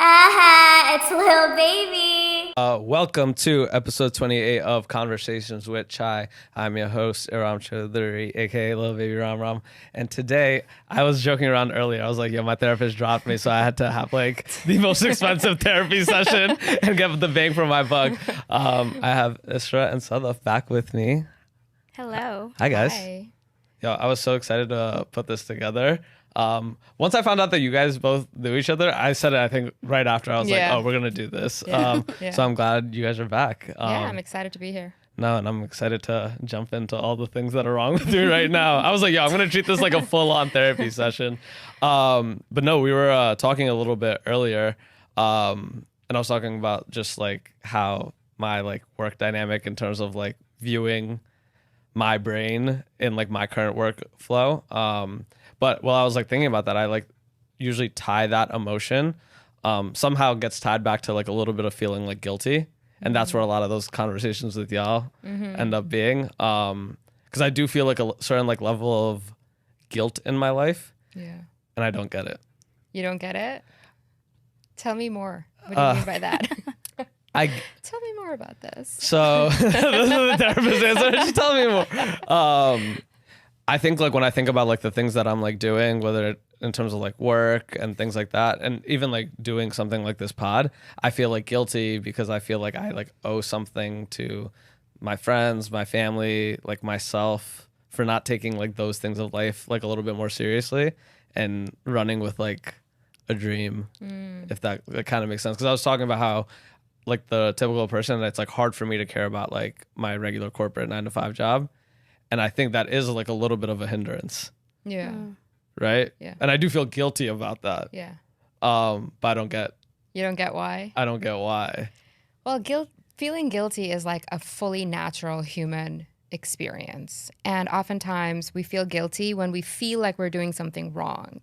It's Lil Baby. Welcome to episode 28 of Conversations with Chai. I'm your host, Ihram Chowdhury, aka Lil Baby Ram Ram. And today, I was joking around earlier. I was like, yo, my therapist dropped me, so I had to have like the most expensive therapy session and get the bang for my buck. I have Israa and Sadaf back with me. Hello. Hi, guys. Hi. Yo, I was so excited to put this together. Once I found out that you guys both knew each other, I said it, I think, right after. I was like, oh, we're going to do this. So I'm glad you guys are back. I'm excited to be here. No, and I'm excited to jump into all the things that are wrong with you right now. I was like, I'm going to treat this like a full-on therapy session. But no, we were talking a little bit earlier, and I was talking about just like how my like work dynamic in terms of like viewing my brain in like my current workflow. But while I was like thinking about that, I like usually tie that emotion somehow gets tied back to like a little bit of feeling like guilty. And that's where a lot of those conversations with y'all end up being. Because I do feel like a certain like level of guilt in my life. Yeah. And I don't get it. You don't get it? Tell me more. What do you mean by that? Tell me more about this. So this is the therapist answer. Just tell me more. I think like when I think about like the things that I'm like doing, whether in terms of like work and things like that, and even like doing something like this pod, I feel like guilty because I feel like I like owe something to my friends, my family, like myself for not taking like those things of life like a little bit more seriously and running with like a dream, if that kind of makes sense. Because I was talking about how like the typical person, it's like hard for me to care about like my regular corporate 9-to-5 job. And I think that is like a little bit of a hindrance. Yeah. Right? Yeah. And I do feel guilty about that. Yeah. But I don't get. You don't get why? I don't get why. Well, feeling guilty is like a fully natural human experience. And oftentimes we feel guilty when we feel like we're doing something wrong.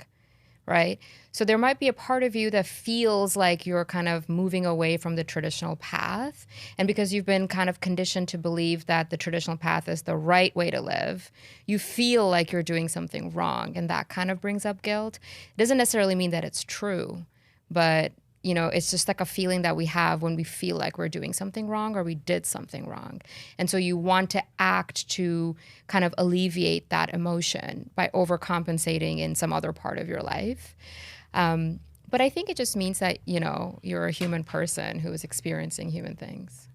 Right? So there might be a part of you that feels like you're kind of moving away from the traditional path. And because you've been kind of conditioned to believe that the traditional path is the right way to live, you feel like you're doing something wrong. And that kind of brings up guilt. It doesn't necessarily mean that it's true, but you know, it's just like a feeling that we have when we feel like we're doing something wrong or we did something wrong. And so you want to act to kind of alleviate that emotion by overcompensating in some other part of your life. But I think it just means that, you know, you're a human person who is experiencing human things.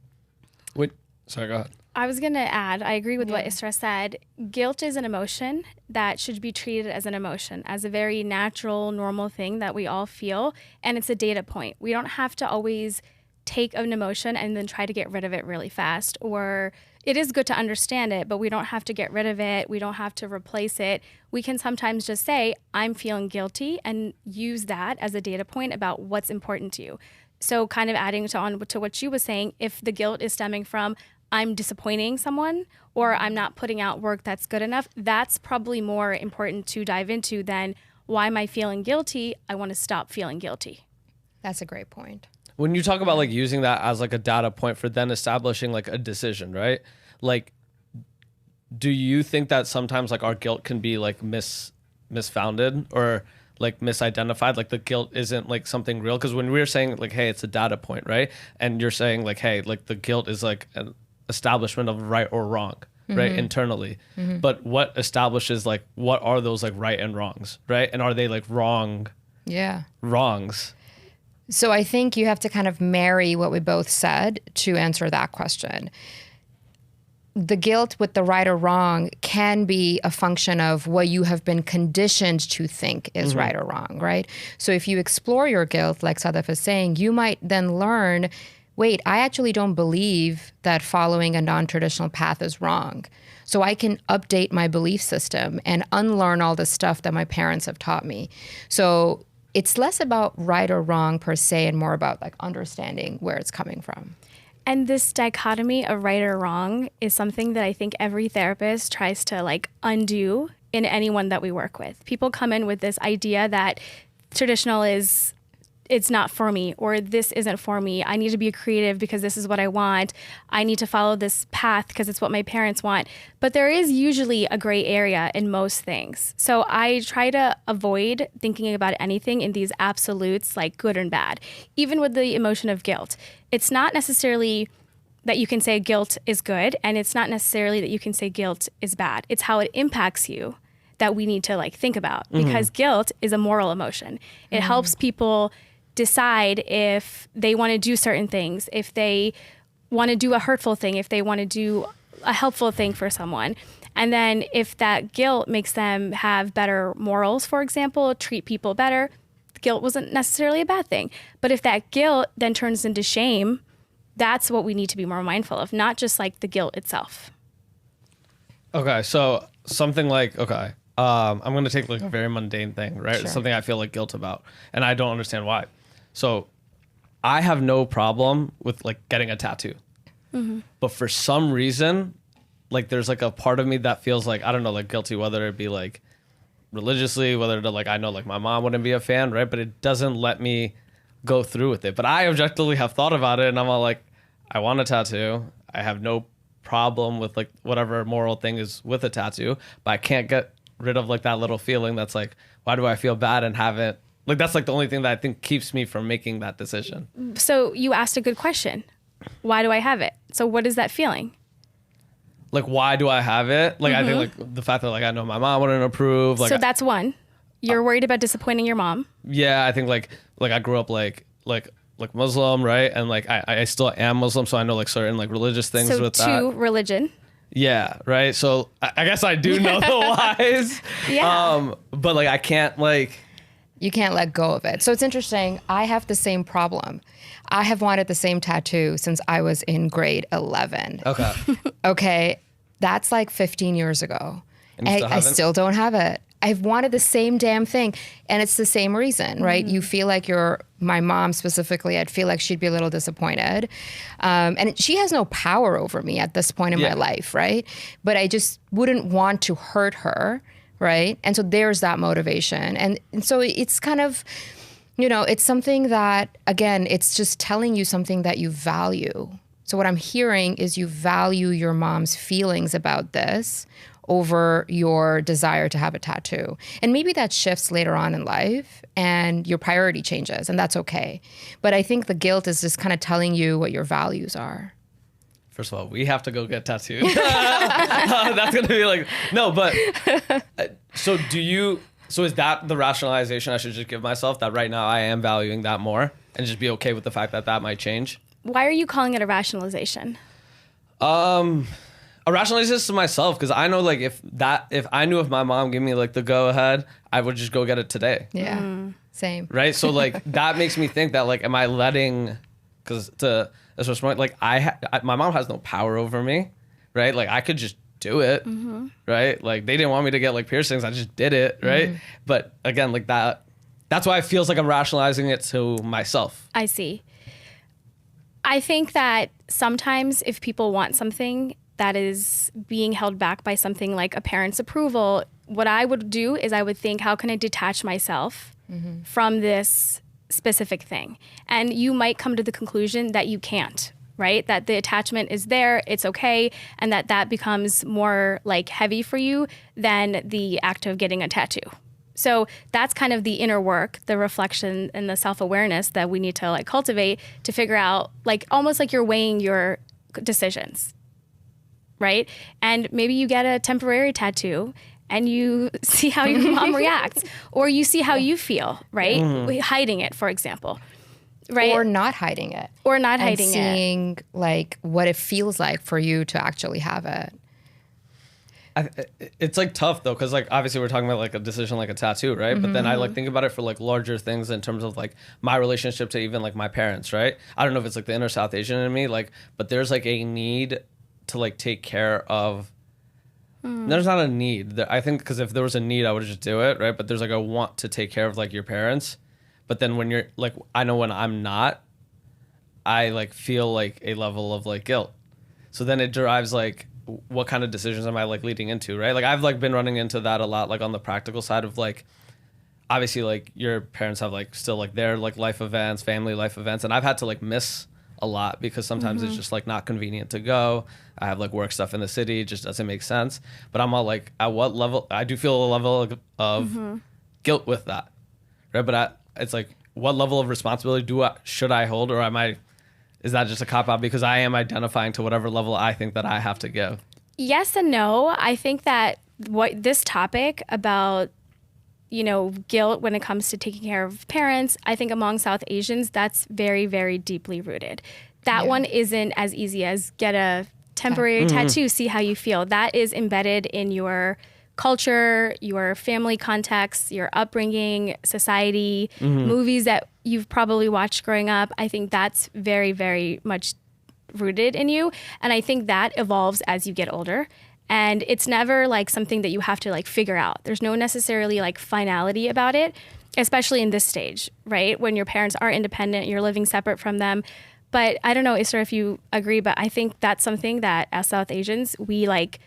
Sorry, go ahead. I was going to add, I agree with what Israa said. Guilt is an emotion that should be treated as an emotion, as a very natural, normal thing that we all feel. And it's a data point. We don't have to always take an emotion and then try to get rid of it really fast. Or it is good to understand it, but we don't have to get rid of it. We don't have to replace it. We can sometimes just say, I'm feeling guilty, and use that as a data point about what's important to you. So kind of adding to what you were saying, if the guilt is stemming from, I'm disappointing someone or I'm not putting out work that's good enough, that's probably more important to dive into than why am I feeling guilty? I want to stop feeling guilty. That's a great point. When you talk about like using that as like a data point for then establishing like a decision, right? Like, do you think that sometimes like our guilt can be like misfounded or like misidentified? Like the guilt isn't like something real? Because when we're saying like, hey, it's a data point, right? And you're saying like, hey, like the guilt is like an establishment of right or wrong, right? Internally. But what establishes like, what are those like right and wrongs, right? And are they like wrongs? So I think you have to kind of marry what we both said to answer that question. The guilt with the right or wrong can be a function of what you have been conditioned to think is right or wrong, right? So if you explore your guilt, like Sadaf is saying, you might then learn, wait, I actually don't believe that following a non-traditional path is wrong. So I can update my belief system and unlearn all the stuff that my parents have taught me. So it's less about right or wrong per se and more about like understanding where it's coming from. And this dichotomy of right or wrong is something that I think every therapist tries to like undo in anyone that we work with. People come in with this idea that traditional is it's not for me, or this isn't for me. I need to be creative because this is what I want. I need to follow this path because it's what my parents want. But there is usually a gray area in most things. So I try to avoid thinking about anything in these absolutes, like good and bad. Even with the emotion of guilt, it's not necessarily that you can say guilt is good, and it's not necessarily that you can say guilt is bad. It's how it impacts you that we need to like think about, because guilt is a moral emotion. It helps people decide if they want to do certain things, if they want to do a hurtful thing, if they want to do a helpful thing for someone. And then if that guilt makes them have better morals, for example, treat people better, guilt wasn't necessarily a bad thing. But if that guilt then turns into shame, that's what we need to be more mindful of, not just like the guilt itself. Okay, so something like, I'm going to take like a very mundane thing, right? Sure. Something I feel like guilt about, and I don't understand why. So I have no problem with like getting a tattoo. But for some reason, like there's like a part of me that feels like, I don't know, like guilty, whether it be like religiously, whether to like, I know like my mom wouldn't be a fan, right? But it doesn't let me go through with it. But I objectively have thought about it, and I'm all like, I want a tattoo. I have no problem with like whatever moral thing is with a tattoo, but I can't get rid of like that little feeling that's like, why do I feel bad and haven't, like that's like the only thing that I think keeps me from making that decision. So you asked a good question. Why do I have it? So what is that feeling? Like, why do I have it? Like, I think like the fact that like I know my mom wouldn't approve. Like, So that's one. You're worried about disappointing your mom. yeah, I think like I grew up like Muslim, right? And like I still am Muslim, so I know like certain like religious things So with two, that. religion. Yeah, right. So I guess I do know the whys. Yeah. But like I can't like. You can't let go of it. So it's interesting. I have the same problem. I have wanted the same tattoo since I was in grade 11. Okay. Okay. That's like 15 years ago. And you still I haven't? still don't have it. I've wanted the same damn thing. And it's the same reason, right? You feel like my mom specifically, I'd feel like she'd be a little disappointed. And she has no power over me at this point in my life, right? But I just wouldn't want to hurt her, right? And so there's that motivation. And so it's kind of, it's something that, again, it's just telling you something that you value. So what I'm hearing is you value your mom's feelings about this over your desire to have a tattoo. And maybe that shifts later on in life and your priority changes, and that's okay. But I think the guilt is just kind of telling you what your values are. First of all, we have to go get tattooed. That's going to be like, no, but so is that the rationalization I should just give myself, that right now I am valuing that more and just be okay with the fact that that might change? Why are you calling it a rationalization? A rationalization to myself, because I know like if I knew if my mom gave me like the go ahead, I would just go get it today. Yeah, same. Right? So like that makes me think that like, am I letting, because to this was like my mom has no power over me, right? Like I could just do it, right? Like they didn't want me to get like piercings, I just did it, right? But again, like that's why it feels like I'm rationalizing it to myself. I see. I think that sometimes if people want something that is being held back by something like a parent's approval, what I would do is I would think, how can I detach myself from this specific thing? And you might come to the conclusion that you can't, right? That the attachment is there, it's okay, and that becomes more like heavy for you than the act of getting a tattoo. So that's kind of the inner work, the reflection and the self-awareness that we need to like cultivate to figure out, like almost like you're weighing your decisions, right? And maybe you get a temporary tattoo and you see how your mom reacts, or you see how you feel, right? Hiding it, for example, right? Or not hiding it. Or not and hiding seeing like what it feels like for you to actually have it. It's like tough though, because like obviously we're talking about like a decision like a tattoo, right? But then I like think about it for like larger things in terms of like my relationship to even like my parents, right? I don't know if it's like the inner South Asian in me, like, but there's like a need to like take care of. There's not a need. I think because if there was a need, I would just do it, right? But there's like a want to take care of like your parents. But then when you're like, I know when I'm not, I like feel like a level of like guilt. So then it derives like, what kind of decisions am I like leading into, right? Like I've like been running into that a lot, like on the practical side of like, obviously like your parents have like still like their like life events, family life events, and I've had to like miss a lot because sometimes it's just like not convenient to go. I have like work stuff in the city, it just doesn't make sense. But I'm all like, at what level? I do feel a level of guilt with that, right? But it's like, what level of responsibility should I hold, or is that just a cop out because I am identifying to whatever level I think that I have to give? Yes and no. I think that what this topic about, guilt when it comes to taking care of parents, I think among South Asians, that's very, very deeply rooted. That one isn't as easy as get a temporary tattoo, see how you feel. That is embedded in your culture, your family context, your upbringing, society, movies that you've probably watched growing up. I think that's very, very much rooted in you. And I think that evolves as you get older. And it's never like something that you have to like figure out. There's no necessarily like finality about it, especially in this stage, right? When your parents are independent, you're living separate from them. But I don't know, Israa, if you agree, but I think that's something that as South Asians, we like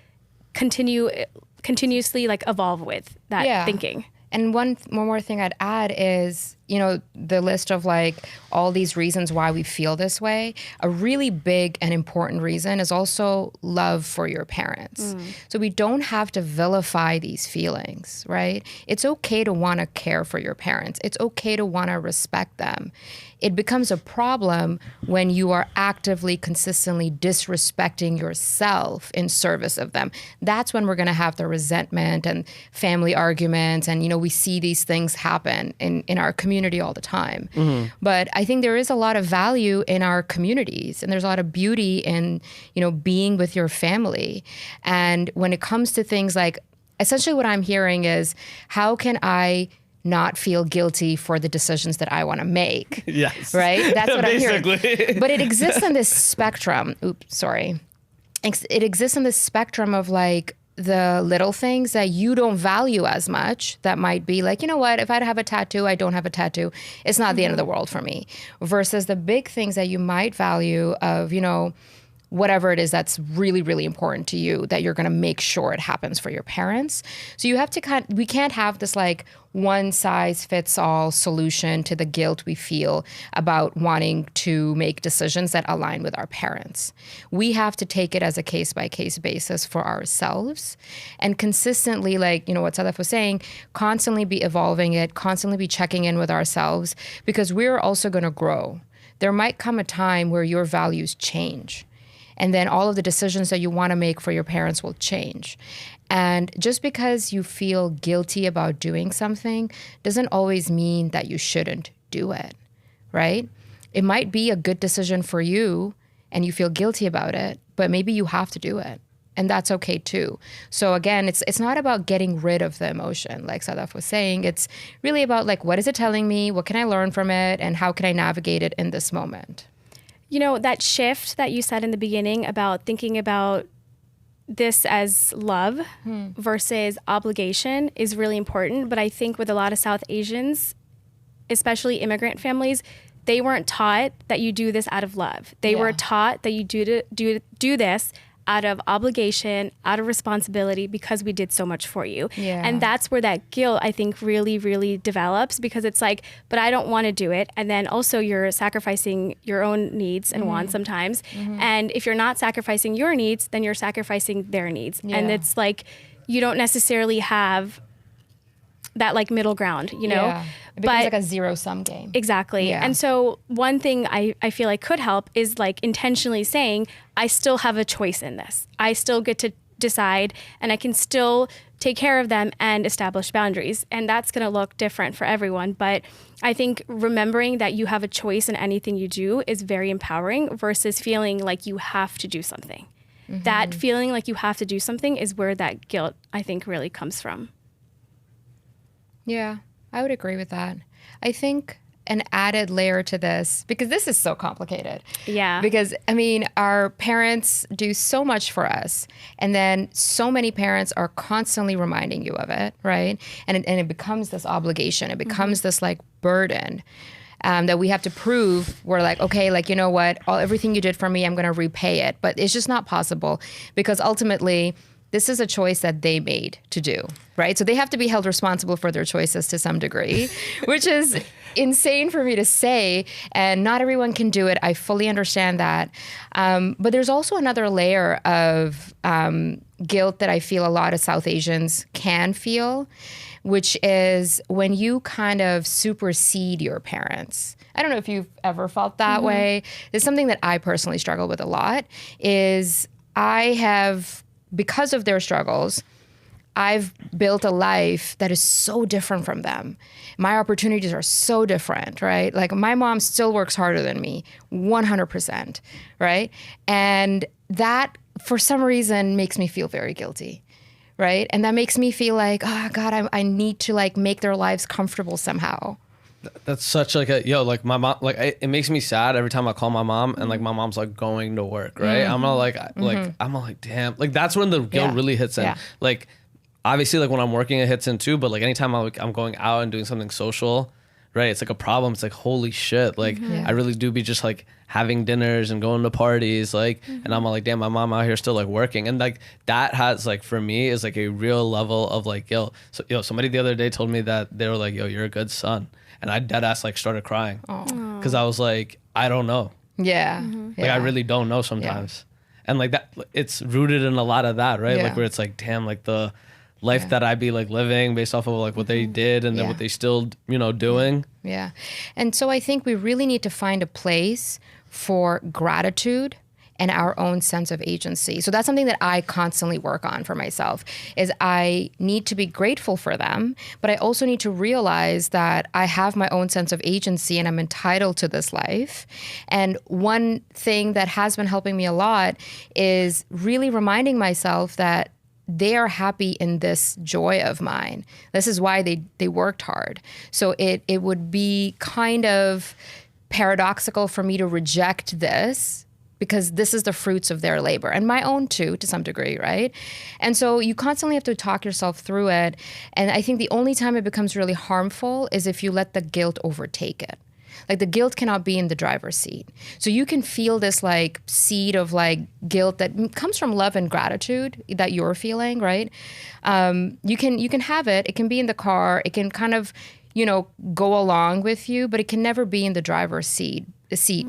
continuously like evolve with that thinking. And one more thing I'd add is, the list of like all these reasons why we feel this way. A really big and important reason is also love for your parents. So we don't have to vilify these feelings, right? It's okay to want to care for your parents. It's okay to want to respect them. It becomes a problem when you are actively, consistently disrespecting yourself in service of them. That's when we're going to have the resentment and family arguments. And, we see these things happen in our community all the time. But I think there is a lot of value in our communities, and there's a lot of beauty in, being with your family. And when it comes to things like, essentially what I'm hearing is, how can I not feel guilty for the decisions that I want to make? Yes. Right? That's what I'm hearing. But it exists on this spectrum. It exists on this spectrum of like the little things that you don't value as much, that might be like, if I have a tattoo, I don't have a tattoo, it's not the end of the world for me. Versus the big things that you might value of, whatever it is that's really, really important to you, that you're going to make sure it happens for your parents. So you have to we can't have this like one size fits all solution to the guilt we feel about wanting to make decisions that align with our parents. We have to take it as a case by case basis for ourselves, and consistently, like, what Sadaf was saying, constantly be evolving it, constantly be checking in with ourselves, because we're also going to grow. There might come a time where your values change. And then all of the decisions that you want to make for your parents will change. And just because you feel guilty about doing something doesn't always mean that you shouldn't do it, right? It might be a good decision for you and you feel guilty about it, but maybe you have to do it. And that's okay too. So again, it's not about getting rid of the emotion, like Sadaf was saying. It's really about like, what is it telling me? What can I learn from it? And how can I navigate it in this moment? That shift that you said in the beginning about thinking about this as love versus obligation is really important. But I think with a lot of South Asians, especially immigrant families, they weren't taught that you do this out of love. They were taught that you do this out of obligation, out of responsibility, because we did so much for you. Yeah. And that's where that guilt, I think, really, really develops, because it's like, but I don't want to do it. And then also you're sacrificing your own needs and wants sometimes. And if you're not sacrificing your needs, then you're sacrificing their needs. Yeah. And it's like, you don't necessarily have that like middle ground, Yeah. It becomes like a zero-sum game. Exactly. Yeah. And so one thing I feel like could help is like intentionally saying, I still have a choice in this. I still get to decide, and I can still take care of them and establish boundaries. And that's going to look different for everyone. But I think remembering that you have a choice in anything you do is very empowering versus feeling like you have to do something. That feeling like you have to do something is where that guilt, I think, really comes from. Yeah, I would agree with that. I think an added layer to this, because this is so complicated. Yeah. Because, our parents do so much for us. And then so many parents are constantly reminding you of it, right? And it becomes this obligation. It becomes this like burden that we have to prove. We're like, okay, like, everything you did for me, I'm going to repay it. But it's just not possible, because ultimately this is a choice that they made to do, right? So they have to be held responsible for their choices to some degree, which is insane for me to say. And not everyone can do it. I fully understand that. But there's also another layer of guilt that I feel a lot of South Asians can feel, which is when you kind of supersede your parents. I don't know if you've ever felt that way. It's something that I personally struggle with a lot, is I have, because of their struggles, I've built a life that is so different from them. My opportunities are so different, right? Like my mom still works harder than me, 100%, right? And that, for some reason, makes me feel very guilty, right? And that makes me feel like, oh God, I need to like make their lives comfortable somehow. That's such like like my mom, like it makes me sad every time I call my mom and like my mom's like going to work, right? I'm not like, I'm like, damn, like that's when the guilt really hits in. Yeah. Like obviously like when I'm working it hits in too, but like anytime I'm going out and doing something social, right? It's like a problem. It's like, holy shit. Like I really do be just like having dinners and going to parties, like, and I'm all like, damn, my mom out here still like working. And like that has like, for me, is like a real level of like guilt. So somebody the other day told me that they were like, yo, you're a good son. And I dead ass like started crying because I was like, I don't know. Yeah. Like I really don't know sometimes. And like that, it's rooted in a lot of that, right? Yeah. Like where it's like, damn, like the life that I be like living based off of like what they did and then what they still, doing. Yeah. And so I think we really need to find a place for gratitude and our own sense of agency. So that's something that I constantly work on for myself, is I need to be grateful for them, but I also need to realize that I have my own sense of agency and I'm entitled to this life. And one thing that has been helping me a lot is really reminding myself that they are happy in this joy of mine. This is why they worked hard. So it would be kind of paradoxical for me to reject this, because this is the fruits of their labor, and my own too, to some degree, right? And so you constantly have to talk yourself through it. And I think the only time it becomes really harmful is if you let the guilt overtake it. Like the guilt cannot be in the driver's seat. So you can feel this like seed of like guilt that comes from love and gratitude that you're feeling, right? You can have it. It can be in the car. It can kind of, go along with you, but it can never be in the driver's seat,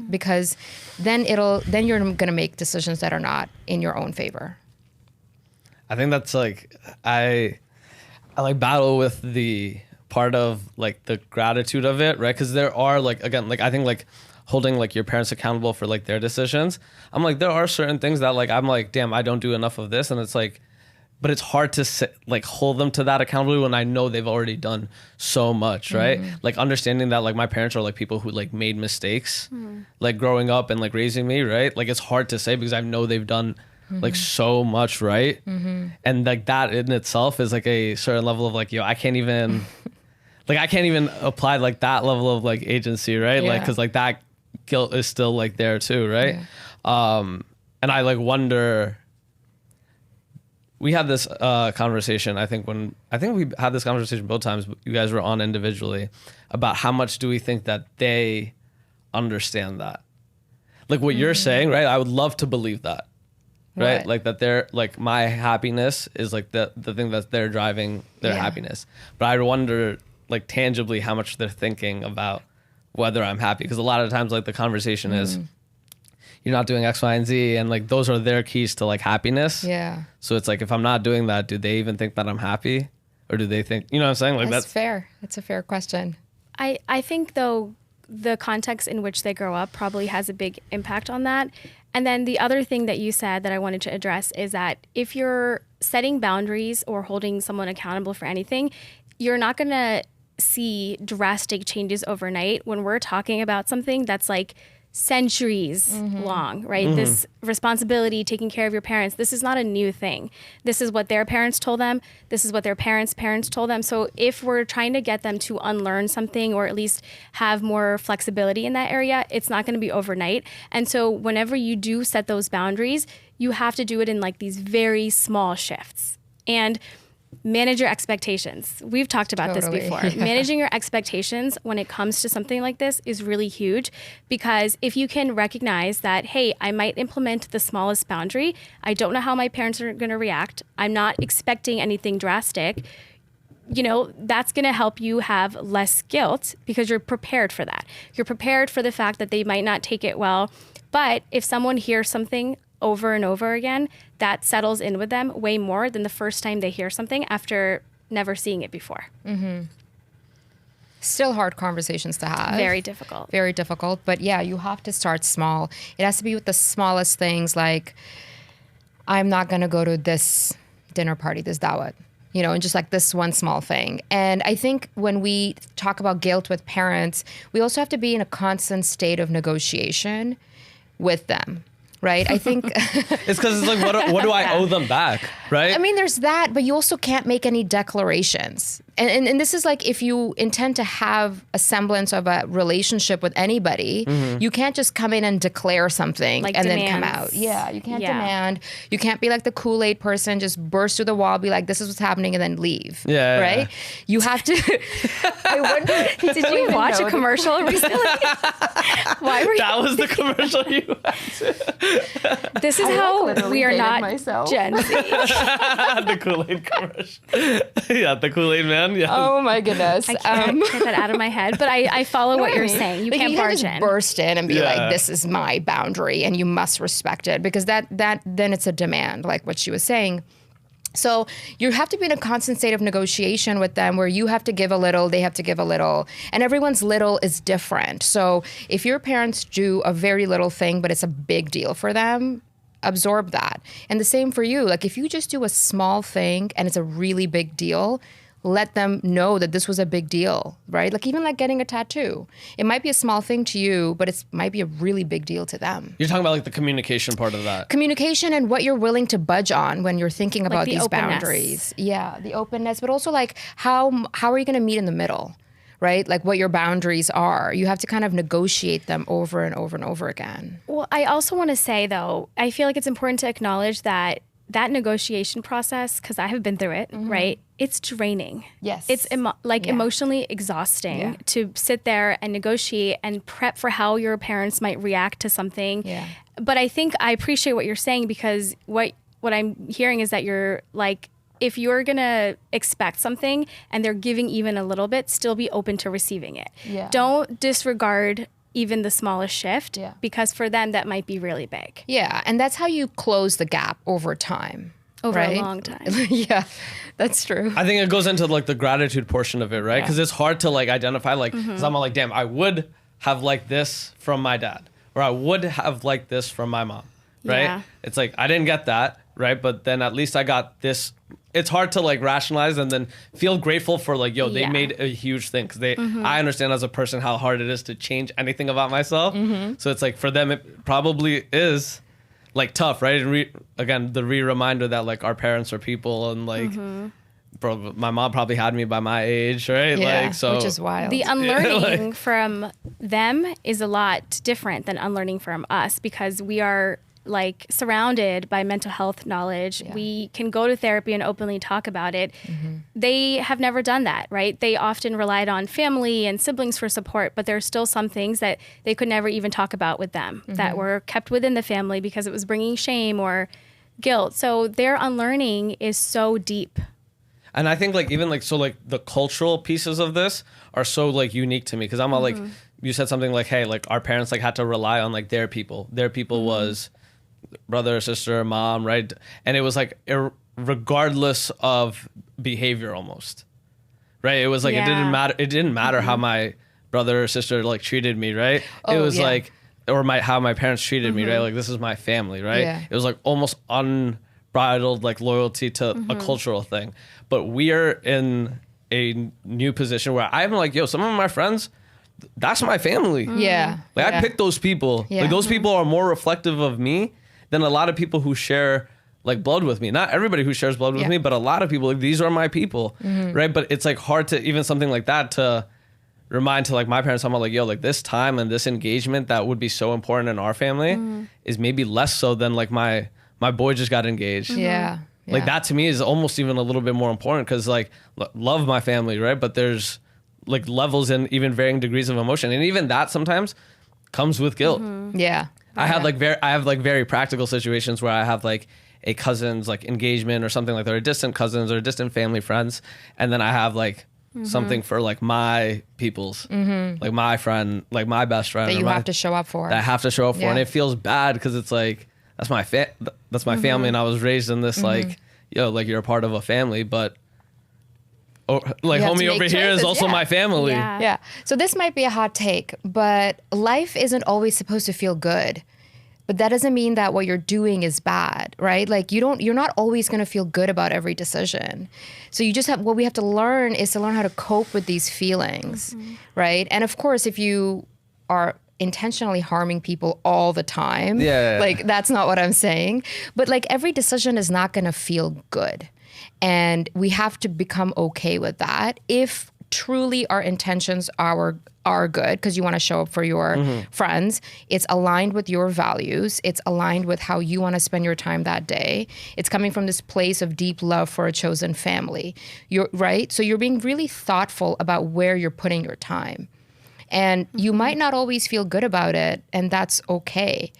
because then you're going to make decisions that are not in your own favor. I think that's like, I like battle with the part of like the gratitude of it, right? Because there are like, again, like I think like holding like your parents accountable for like their decisions, I'm like, there are certain things that like I'm like, damn, I don't do enough of this, and it's like, but it's hard to like hold them to that accountability when I know they've already done so much, right? Like understanding that like my parents are like people who like made mistakes, like growing up and like raising me, right? Like it's hard to say because I know they've done like so much, right? And like that in itself is like a certain level of like, yo, I can't even apply like that level of like agency, right? Like, cause like that guilt is still like there too, right? And I like wonder, we had this conversation, I think we had this conversation both times, you guys were on individually, about how much do we think that they understand that? Like what you're saying, right? I would love to believe that, right? Like that they're like, my happiness is like the thing that they're driving their happiness. But I wonder like tangibly how much they're thinking about whether I'm happy. Because a lot of times like the conversation is, you're not doing X, Y, and Z, and like those are their keys to like happiness. Yeah. So it's like, if I'm not doing that, do they even think that I'm happy, or do they think, you know what I'm saying? Like that's fair. That's a fair question. I think though the context in which they grow up probably has a big impact on that. And then the other thing that you said that I wanted to address is that if you're setting boundaries or holding someone accountable for anything, you're not going to see drastic changes overnight. When we're talking about something that's like centuries long, right? This responsibility, taking care of your parents, this is not a new thing. This is what their parents told them. This is what their parents' parents told them. So if we're trying to get them to unlearn something, or at least have more flexibility in that area, it's not going to be overnight. And so whenever you do set those boundaries, you have to do it in like these very small shifts. And manage your expectations. We've talked about this before. Yeah. Managing your expectations when it comes to something like this is really huge, because if you can recognize that, hey, I might implement the smallest boundary. I don't know how my parents are going to react. I'm not expecting anything drastic. You know, that's going to help you have less guilt because you're prepared for that. You're prepared for the fact that they might not take it well. But if someone hears something over and over again, that settles in with them way more than the first time they hear something after never seeing it before. Still hard conversations to have. Very difficult. Very difficult. But yeah, you have to start small. It has to be with the smallest things, like, I'm not going to go to this dinner party, this dawat, you know, and just like this one small thing. And I think when we talk about guilt with parents, we also have to be in a constant state of negotiation with them. Right. I think It's because it's like, what do I owe them back? Right. I mean, there's that, but you also can't make any declarations. And this is like, if you intend to have a semblance of a relationship with anybody, you can't just come in and declare something Like and demands. then come out. Yeah, you can't demand. You can't be like the Kool-Aid person, just burst through the wall, be like, this is what's happening, and then leave. Yeah, Right? yeah. You have to. I wonder. Did you watch a commercial recently? Why were you? That was the commercial you had. This is how we are dated not myself. Gen Z. The Kool-Aid commercial. Yeah, the Kool-Aid man. Yeah. Oh my goodness. I can't get that out of my head, but I follow what you're saying. You Like, can't you barge just in. burst in and be Yeah. like, this is my boundary and you must respect it, because that then it's a demand, like what she was saying. So you have to be in a constant state of negotiation with them, where you have to give a little, they have to give a little, and everyone's little is different. So if your parents do a very little thing, but it's a big deal for them, absorb that. And the same for you. Like, if you just do a small thing and it's a really big deal, let them know that this was a big deal, right? Like, even like getting a tattoo. It might be a small thing to you, but it might be a really big deal to them. You're talking about like the communication part of that. Communication and what you're willing to budge on when you're thinking about the these openness. boundaries. Yeah, the openness, but also like how are you going to meet in the middle, right? Like, what your boundaries are. You have to kind of negotiate them over and over and over again. Well, I also want to say, though, I feel like it's important to acknowledge that negotiation process, because I have been through it, right? It's draining. Yes. It's emotionally exhausting to sit there and negotiate and prep for how your parents might react to something. Yeah. But I think I appreciate what you're saying, because what I'm hearing is that you're like, if you're going to expect something and they're giving even a little bit, still be open to receiving it. Yeah. Don't disregard even the smallest shift, because for them that might be really big. Yeah, and that's how you close the gap over time. Over right? a long time. Yeah, that's true. I think it goes into like the gratitude portion of it, right? Because it's hard to like identify, like, because I'm like, damn, I would have liked this from my dad, or I would have liked this from my mom, right? Yeah. It's like, I didn't get that, right? But then at least I got this. It's hard to like rationalize and then feel grateful for like, yo, they made a huge thing. Because I understand as a person how hard it is to change anything about myself. So it's like, for them, it probably is like tough, right? And again, the reminder that like our parents are people, and like, bro, my mom probably had me by my age, right? Yeah, Like, so which is wild. The unlearning from them is a lot different than unlearning from us, because we are like surrounded by mental health knowledge. We can go to therapy and openly talk about it. They have never done that, right? They often relied on family and siblings for support, but there's still some things that they could never even talk about with them that were kept within the family because it was bringing shame or guilt. So their unlearning is so deep. And I think like even like, so like the cultural pieces of this are so like unique to me, because I'm all like, you said something like, hey, like our parents like had to rely on like their people. Their people was brother, sister, mom, right? And it was like regardless of behavior almost, right? It was like, it didn't matter how my brother or sister like treated me, right? It was like, or how my parents treated me, right? Like, this is my family, right? Yeah. It was like almost unbridled like loyalty to a cultural thing. But we are in a new position where I'm like, yo, some of my friends, that's my family. Yeah. Like, yeah. I picked those people. Yeah. Like, those people are more reflective of me than a lot of people who share like blood with me. Not everybody who shares blood with me, but a lot of people, like, these are my people, right? But it's like hard to even something like that to remind to like my parents. I'm like, yo, like this time and this engagement that would be so important in our family is maybe less so than like my boy just got engaged. Yeah. Like that to me is almost even a little bit more important because like love my family, right? But there's like levels and even varying degrees of emotion. And even that sometimes comes with guilt. Yeah. I have like very practical situations where I have like a cousin's like engagement or something like that, or distant cousins or distant family friends. And then I have like something for like my people's, like my friend, like my best friend. That you have to show up for. That I have to show up for. Yeah. And it feels bad because it's like, that's my family. And I was raised in this like, like you're a part of a family, but like You have to homie make over here is choices, also my family. Yeah. Yeah. So this might be a hot take, but life isn't always supposed to feel good. But that doesn't mean that what you're doing is bad, right? Like you're not always going to feel good about every decision. So you just what we have to learn is to learn how to cope with these feelings, right? And of course, if you are intentionally harming people all the time, like that's not what I'm saying. But like every decision is not going to feel good. And we have to become okay with that if truly our intentions are good, because you want to show up for your friends. It's aligned with your values. It's aligned with how you want to spend your time that day. It's coming from this place of deep love for a chosen family. You're right. So you're being really thoughtful about where you're putting your time. And you might not always feel good about it, and that's okay.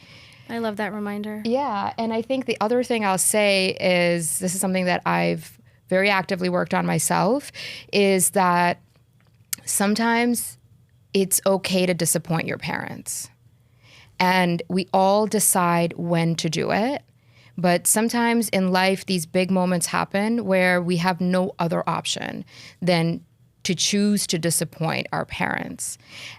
I love that reminder. Yeah. And I think the other thing I'll say is, this is something that I've very actively worked on myself, is that sometimes it's okay to disappoint your parents. And we all decide when to do it. But sometimes in life, these big moments happen where we have no other option than to choose to disappoint our parents.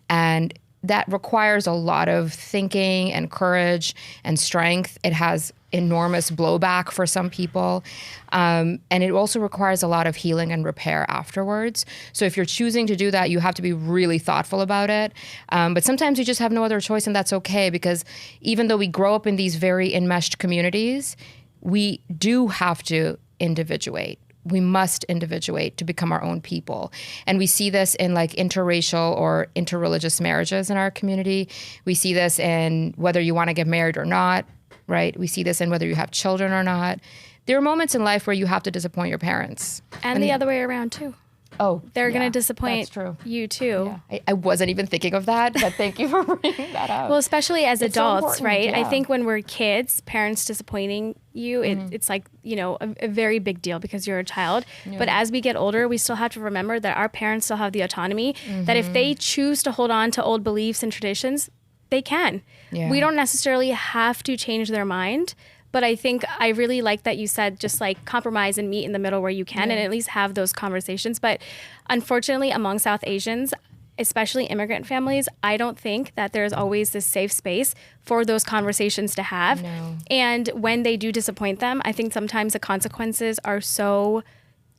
And that requires a lot of thinking and courage and strength. It has enormous blowback for some people. And it also requires a lot of healing and repair afterwards. So if you're choosing to do that, you have to be really thoughtful about it. But sometimes you just have no other choice, and that's okay, because even though we grow up in these very enmeshed communities, we do have to individuate. We must individuate to become our own people. And we see this in like interracial or interreligious marriages in our community. We see this in whether you want to get married or not, right? We see this in whether you have children or not. There are moments in life where you have to disappoint your parents. And the other way around too. Oh, They're going to disappoint you too. Yeah. I wasn't even thinking of that, but thank you for bringing that up. Well, especially as It's so adults, important, right? yeah. I think when we're kids, parents disappointing you, it's like, a very big deal because you're a child. But as we get older, we still have to remember that our parents still have the autonomy, that if they choose to hold on to old beliefs and traditions, they can. Yeah. We don't necessarily have to change their mind. But I think I really like that you said just like compromise and meet in the middle where you can, and at least have those conversations. But unfortunately, among South Asians, especially immigrant families, I don't think that there's always this safe space for those conversations to have. No. And when they do disappoint them, I think sometimes the consequences are so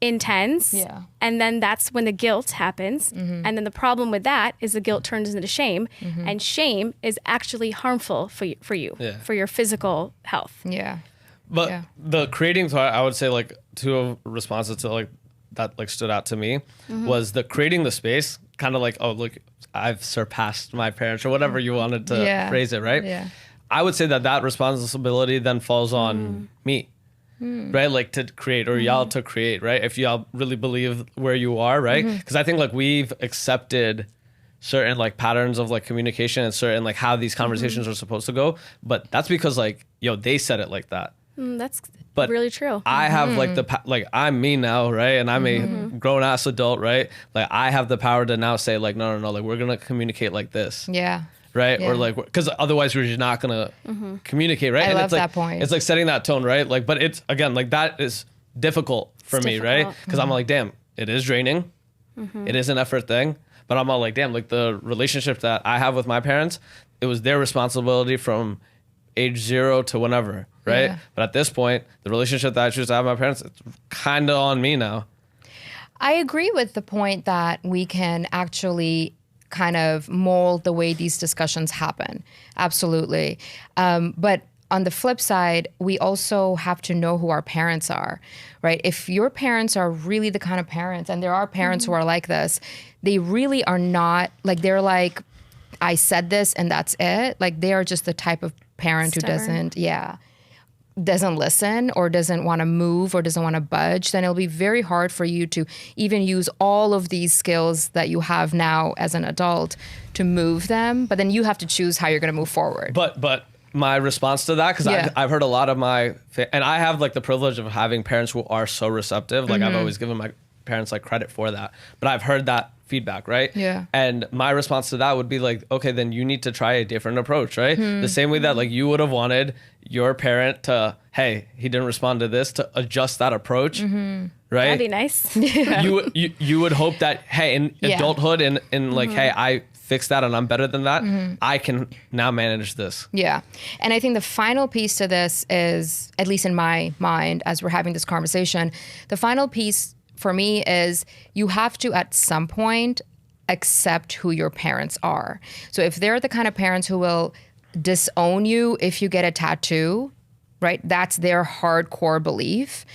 intense. Yeah. And then that's when the guilt happens. And then the problem with that is the guilt turns into shame. And shame is actually harmful for you, for your physical health. Yeah. But the creating part, I would say like two responses to like that like stood out to me was the creating the space, kind of like, oh, look, I've surpassed my parents or whatever you wanted to phrase it, right? Yeah. I would say that responsibility then falls on me. Right, like to create, or y'all to create, right? If y'all really believe where you are, right? Because I think like we've accepted certain like patterns of like communication and certain like how these conversations are supposed to go, but that's because like they said it like that. That's But really true. I have like like I'm me now, right? And I'm a grown ass adult, right? Like I have the power to now say like no, like we're gonna communicate like this. Yeah. Right. Yeah. Or like, because otherwise we're just not going to communicate. Right. I love it's like, that point. It's like setting that tone. Right. Like, but it's again, like that is difficult for me. Right. Because I'm like, damn, it is draining. It is an effort thing. But I'm all like, damn, like the relationship that I have with my parents, it was their responsibility from age 0 to whenever. Right. Yeah. But at this point, the relationship that I choose to have with my parents, it's kind of on me now. I agree with the point that we can actually kind of mold the way these discussions happen. Absolutely. But on the flip side, we also have to know who our parents are, right? If your parents are really the kind of parents, and there are parents who are like this, they really are not, like they're like, I said this and that's it. Like they are just the type of parent who Stubborn. doesn't, doesn't listen or doesn't want to move or doesn't want to budge, then it'll be very hard for you to even use all of these skills that you have now as an adult to move them. But then you have to choose how you're going to move forward. But my response to that, because I've heard a lot of and I have like the privilege of having parents who are so receptive. Like I've always given my parents like credit for that, but I've heard that feedback, right? Yeah. And my response to that would be like, okay, then you need to try a different approach, right? The same way that like you would have wanted your parent to, hey, he didn't respond to this, to adjust that approach, right? That'd be nice. You would hope that, hey, in adulthood and like, hey, I fixed that and I'm better than that. I can now manage this. Yeah. And I think the final piece to this is, at least in my mind, as we're having this conversation, the final piece for me is you have to, at some point, accept who your parents are. So if they're the kind of parents who will disown you if you get a tattoo, right? That's their hardcore belief.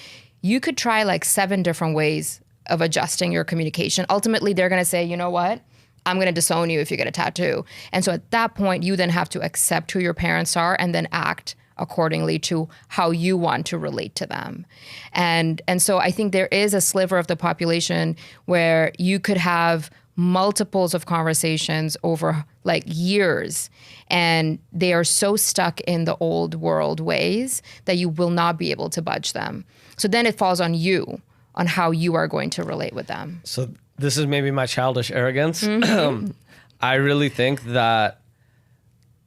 You could try like 7 different ways of adjusting your communication. Ultimately, they're going to say, you know what? I'm going to disown you if you get a tattoo. And so at that point, you then have to accept who your parents are and then act accordingly to how you want to relate to them. And so I think there is a sliver of the population where you could have multiples of conversations over like years, and they are so stuck in the old world ways that you will not be able to budge them. So then it falls on you, on how you are going to relate with them. So this is maybe my childish arrogance. I really think that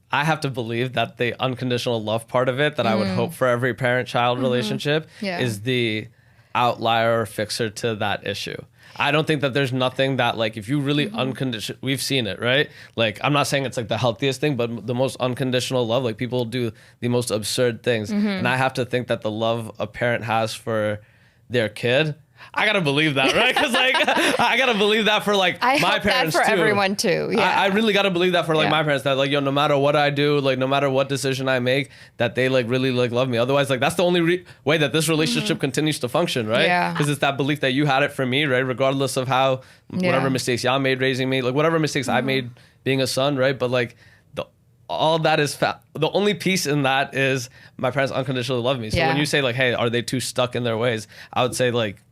I have to believe that the unconditional love part of it that I would hope for every parent-child relationship is the outlier or fixer to that issue. I don't think that there's nothing that like, if you really unconditional, we've seen it, right? Like, I'm not saying it's like the healthiest thing, but the most unconditional love, like people do the most absurd things. And I have to think that the love a parent has for their kid, I gotta believe that, right? Because like I gotta believe that for like I my hope parents that for too. everyone too. Yeah, I really gotta believe that for like Yeah. my parents, that like, yo, no matter what I do, like no matter what decision I make, that they like really like love me. Otherwise, like that's the only way that this relationship continues to function, right? Yeah. Because it's that belief that you had it for me, right? Regardless of how whatever mistakes y'all made raising me, like whatever mistakes I made being a son, right? But like all that is the only piece in that is my parents unconditionally love me. So when you say like, hey, are they too stuck in their ways? I would say like,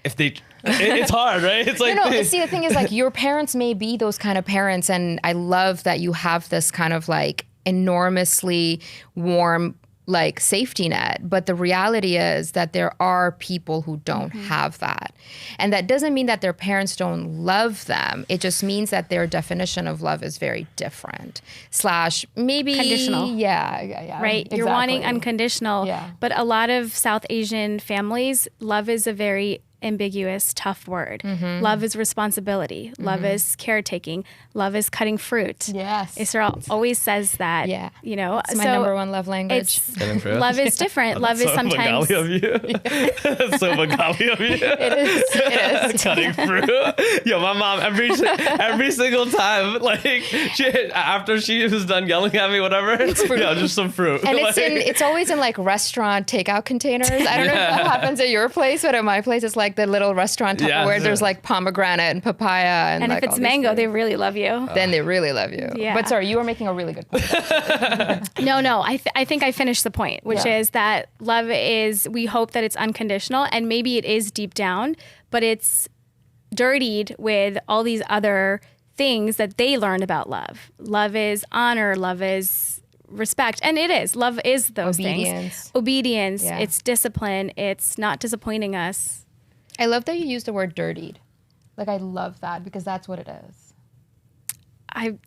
if they it's hard, right? It's like see, the thing is like your parents may be those kind of parents, and I love that you have this kind of like enormously warm like safety net, but the reality is that there are people who don't have that. And that doesn't mean that their parents don't love them. It just means that their definition of love is very different. / maybe Conditional. Yeah. Right? Exactly. You're wanting unconditional. Yeah. But a lot of South Asian families, love is a very ambiguous, tough word. Love is responsibility. Love is caretaking. Love is cutting fruit. Yes. Israa always says that. Yeah. You know, It's my number one love language. Love is different. Love is sometimes. Bengali of you. That's so Bengali of you. It is. Cutting fruit. Yo, my mom every single time, like after she was done yelling at me, whatever, just some fruit. And like, it's always in like restaurant takeout containers. I don't know if that happens at your place, but at my place it's like the little restaurant where there's like pomegranate and papaya and if like it's mango, they really love you. then they really love you. Yeah. But sorry, you were making a really good point. No. I think I finished the point, which is that love is, we hope that it's unconditional, and maybe it is deep down, but it's dirtied with all these other things that they learned about love. Love is honor. Love is respect. And it is. Love is those things. Obedience. Yeah. It's discipline. It's not disappointing us. I love that you used the word dirtied. Like, I love that because that's what it is. I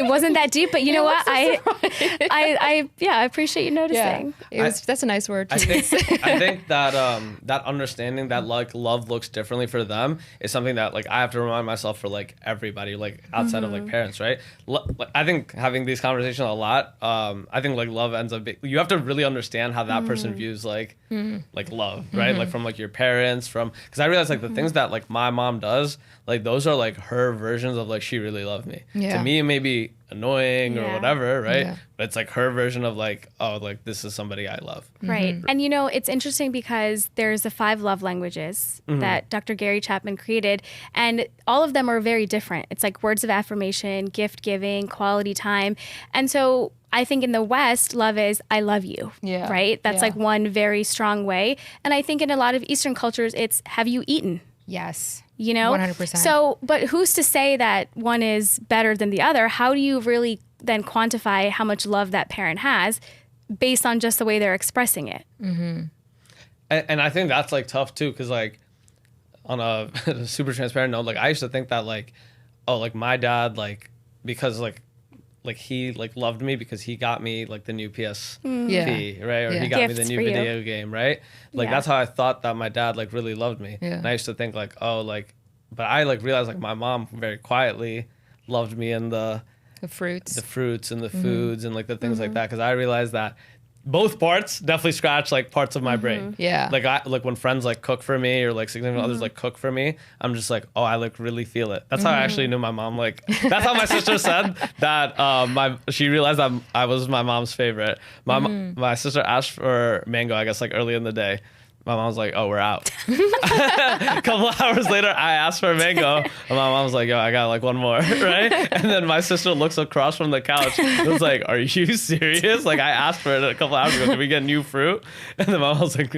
wasn't that deep, but you know what? I appreciate you noticing. Yeah. That's a nice word. I think that that understanding that like love looks differently for them is something that like I have to remind myself for like everybody, like outside of like parents, right? I think having these conversations a lot, I think like love ends up you have to really understand how that person views like love, right? Like from like your parents, because I realize like the things that like my mom does, like those are like her versions of like she really loved me. Yeah. To me, it may be annoying or Yeah. whatever, right? Yeah. But it's like her version of like, oh, like this is somebody I love. Right. And it's interesting because there's the 5 love languages that Dr. Gary Chapman created, and all of them are very different. It's like words of affirmation, gift giving, quality time. And so I think in the West, love is I love you. Yeah. Right? That's Yeah. like one very strong way. And I think in a lot of Eastern cultures, it's have you eaten? Yes. 100%. 100%. So, but who's to say that one is better than the other? How do you really then quantify how much love that parent has based on just the way they're expressing it? And I think that's like tough too, because like on a super transparent note, like I used to think that like, oh, like my dad, like because like he like loved me because he got me like the new PS Yeah. right? Or Yeah. he got me Gifts the new for you. video game, right? Like Yeah. that's how I thought that my dad like really loved me. Yeah. And I used to think like, oh, like, but I like realized like my mom very quietly loved me in the fruits. fruits and the foods and like the things like that, because I realized that both parts definitely scratch like parts of my brain. Yeah. Like when friends like cook for me or like significant others like cook for me, I'm just like, oh, I like really feel it. That's how I actually knew my mom. Like that's how my sister said that she realized that I was my mom's favorite. My sister asked for mango, I guess like early in the day. My mom was like, oh, we're out. A couple of hours later, I asked for a mango. And my mom was like, yo, I got like one more, right? And then my sister looks across from the couch and was like, are you serious? Like, I asked for it a couple hours ago. Can we get new fruit? And then my mom was like,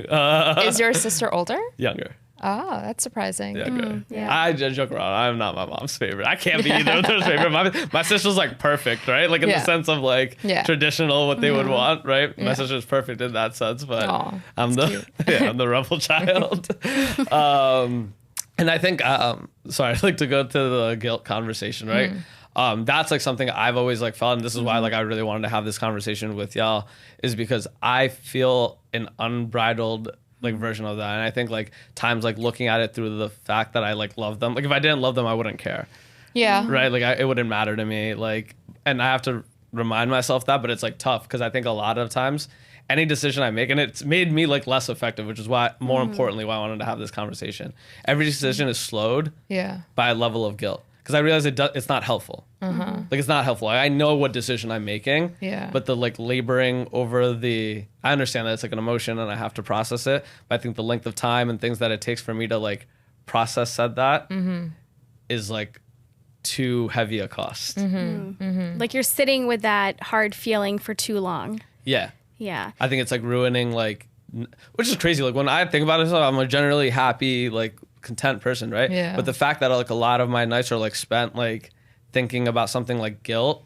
Is your sister older? younger. Oh, that's surprising. Younger. yeah. I just joke around. I'm not my mom's favorite. I can't be either of their favorite. My sister's like perfect, right? Like in the Yeah. sense of like Yeah. traditional, what they would want, right? My sister's perfect in that sense, but Aw, I'm I'm the rebel child. And I think, sorry, I'd like to go to the guilt conversation, right? That's like something I've always like felt, and this is why like I really wanted to have this conversation with y'all, is because I feel an unbridled like version of that. And I think like times like looking at it through the fact that I like love them. Like if I didn't love them, I wouldn't care, Yeah. right? Like it wouldn't matter to me. Like, and I have to remind myself that, but it's like tough because I think a lot of times any decision I make, and it's made me like less effective, which is why, more importantly, why I wanted to have this conversation. Every decision is slowed Yeah. by a level of guilt, because I realize it's not helpful. Like it's not helpful. Like, I know what decision I'm making, Yeah. but the like laboring over I understand that it's like an emotion and I have to process it, but I think the length of time and things that it takes for me to like process that is like too heavy a cost. Like you're sitting with that hard feeling for too long. Yeah. Yeah. I think it's like ruining like, which is crazy. Like when I think about it, I'm a generally happy, like content person, right? Yeah. But the fact that like a lot of my nights are like spent like thinking about something like guilt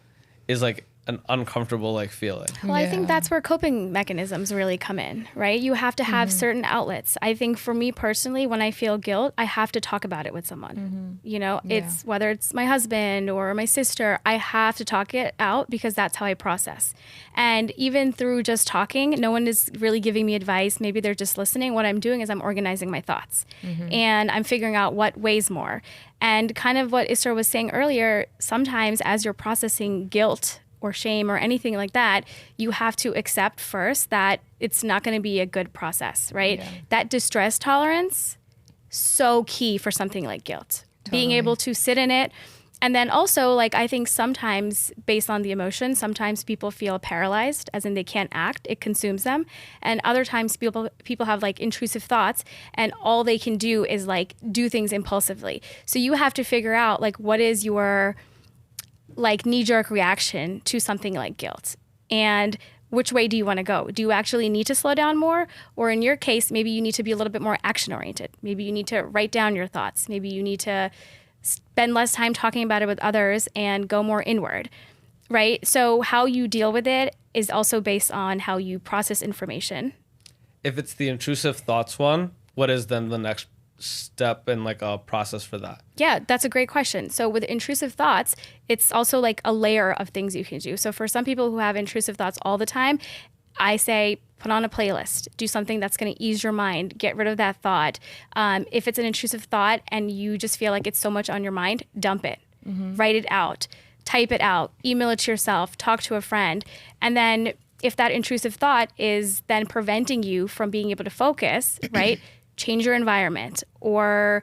is like an uncomfortable like feeling. Well, I think Yeah. that's where coping mechanisms really come in, right? You have to have certain outlets. I think for me personally, when I feel guilt, I have to talk about it with someone. You know, it's whether it's my husband or my sister, I have to talk it out because that's how I process. And even through just talking, no one is really giving me advice. Maybe they're just listening. What I'm doing is I'm organizing my thoughts and I'm figuring out what weighs more. And kind of what Israa was saying earlier, sometimes as you're processing guilt or shame or anything like that, you have to accept first that it's not going to be a good process, right? Yeah. That distress tolerance, so key for something like guilt. Being able to sit in it. And then also, like, I think sometimes based on the emotion, sometimes people feel paralyzed, as in they can't act, it consumes them. And other times people have like intrusive thoughts and all they can do is like do things impulsively. So you have to figure out like what is your like knee-jerk reaction to something like guilt, and which way do you want to go? Do you actually need to slow down more? Or in your case, maybe you need to be a little bit more action-oriented. Maybe you need to write down your thoughts. Maybe you need to spend less time talking about it with others and go more inward, right? So how you deal with it is also based on how you process information. If it's the intrusive thoughts one, what is then the next step in like a process for that? Yeah, that's a great question. So with intrusive thoughts, it's also like a layer of things you can do. So for some people who have intrusive thoughts all the time, I say put on a playlist, do something that's going to ease your mind, get rid of that thought. If it's an intrusive thought and you just feel like it's so much on your mind, dump it, write it out, type it out, email it to yourself, talk to a friend. And then if that intrusive thought is then preventing you from being able to focus, right? Change your environment or